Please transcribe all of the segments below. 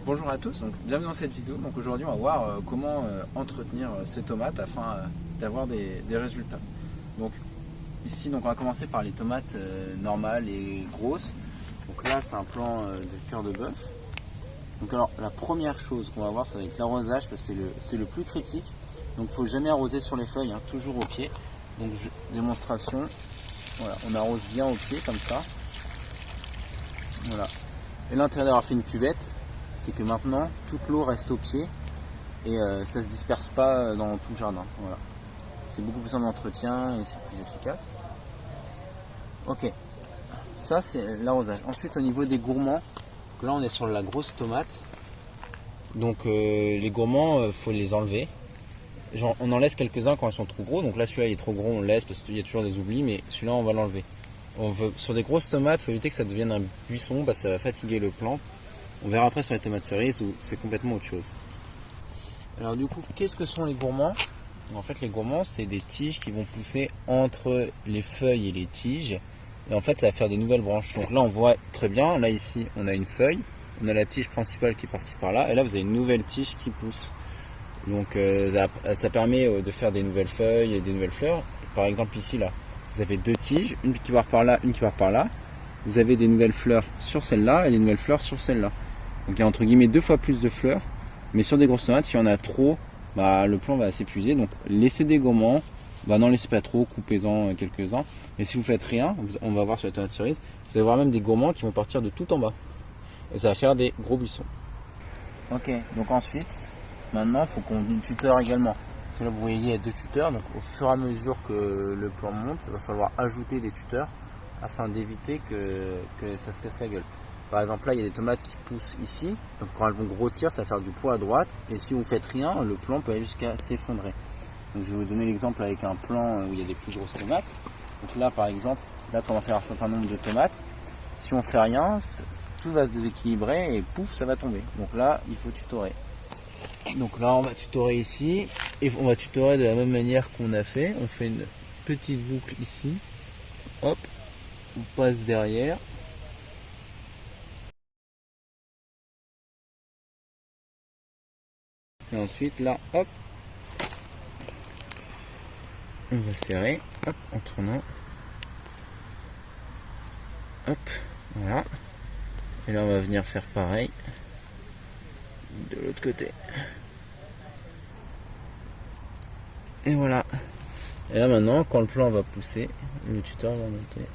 Bonjour à tous, donc bienvenue dans cette vidéo. Donc aujourd'hui on va voir comment entretenir ces tomates afin d'avoir des résultats. Donc ici on va commencer par les tomates normales et grosses. Donc là c'est un plan de cœur de bœuf. Donc alors la première chose qu'on va voir, ça va être l'arrosage parce que c'est le plus critique. Donc il ne faut jamais arroser sur les feuilles, hein, toujours au pied. Donc démonstration, voilà, on arrose bien au pied comme ça. Voilà. Et l'intérêt d'avoir fait une cuvette, c'est que maintenant toute l'eau reste au pied et ça se disperse pas dans tout le jardin. Voilà. C'est beaucoup plus en entretien et c'est plus efficace. Ok, ça c'est l'arrosage. Ensuite au niveau des gourmands, là on est sur la grosse tomate. Donc les gourmands, faut les enlever. Genre, on en laisse quelques-uns quand ils sont trop gros. Donc là celui-là il est trop gros, on le laisse parce qu'il y a toujours des oublis, mais celui-là on va l'enlever. Sur des grosses tomates, il faut éviter que ça devienne un buisson parce que ça va fatiguer le plant. On verra après sur les tomates cerises où c'est complètement autre chose. Alors du coup, qu'est-ce que sont les gourmands? En fait, les gourmands, c'est des tiges qui vont pousser entre les feuilles et les tiges. Et en fait, ça va faire des nouvelles branches. Donc là, on voit très bien. Là, ici, on a une feuille. On a la tige principale qui est partie par là. Et là, vous avez une nouvelle tige qui pousse. Donc ça permet de faire des nouvelles feuilles et des nouvelles fleurs. Par exemple, ici, là, vous avez deux tiges. Une qui part par là, une qui part par là. Vous avez des nouvelles fleurs sur celle-là et des nouvelles fleurs sur celle-là. Donc il y a entre guillemets 2 fois plus de fleurs, mais sur des grosses tomates, s'il y en a trop, le plant va s'épuiser. Donc laissez des gourmands, n'en laissez pas trop, coupez-en quelques-uns. Et si vous faites rien, on va voir sur les tomates cerises, vous allez voir même des gourmands qui vont partir de tout en bas. Et ça va faire des gros buissons. Ok, donc ensuite, maintenant il faut qu'on tuteur également. Parce que là vous voyez il y a 2 tuteurs, donc au fur et à mesure que le plant monte, il va falloir ajouter des tuteurs afin d'éviter que ça se casse la gueule. Par exemple là il y a des tomates qui poussent ici, donc quand elles vont grossir ça va faire du poids à droite et si vous ne faites rien le plant peut aller jusqu'à s'effondrer. Donc je vais vous donner l'exemple avec un plant où il y a des plus grosses tomates. Donc là par exemple, là commence à y avoir un certain nombre de tomates. Si on ne fait rien, tout va se déséquilibrer et pouf ça va tomber. Donc là il faut tutorer. Donc là on va tutorer ici et on va tutorer de la même manière qu'on a fait. On fait une petite boucle ici, hop, on passe derrière. Et ensuite là, hop, on va serrer, hop, en tournant, hop, voilà. Et là on va venir faire pareil de l'autre côté. Et voilà. Et là maintenant, quand le plant va pousser, le tuteur va monter.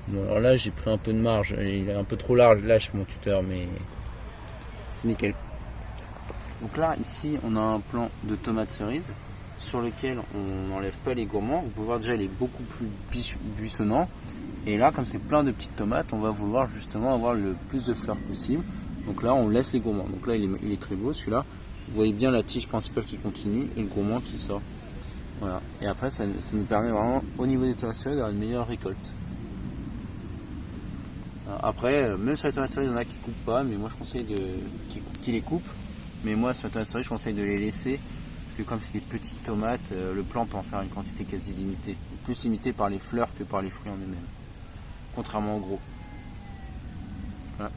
Bon alors là j'ai pris un peu de marge, il est un peu trop large, lâche mon tuteur, mais c'est nickel. Donc là, ici, on a un plant de tomates cerises sur lequel on n'enlève pas les gourmands. Vous pouvez voir déjà, il est beaucoup plus buissonnant. Et là, comme c'est plein de petites tomates, on va vouloir justement avoir le plus de fleurs possible. Donc là, on laisse les gourmands. Donc là, il est très beau celui-là. Vous voyez bien la tige principale qui continue et le gourmand qui sort. Voilà. Et après, ça nous permet vraiment, au niveau des tomates cerises, d'avoir une meilleure récolte. Alors après, même sur les tomates cerises, il y en a qui ne coupent pas, mais moi je conseille qu'ils les coupent. Mais moi, sur les tomates cerises, je conseille de les laisser parce que comme c'est des petites tomates, le plant peut en faire une quantité quasi limitée. Plus limitée par les fleurs que par les fruits en eux-mêmes. Contrairement au gros. Voilà.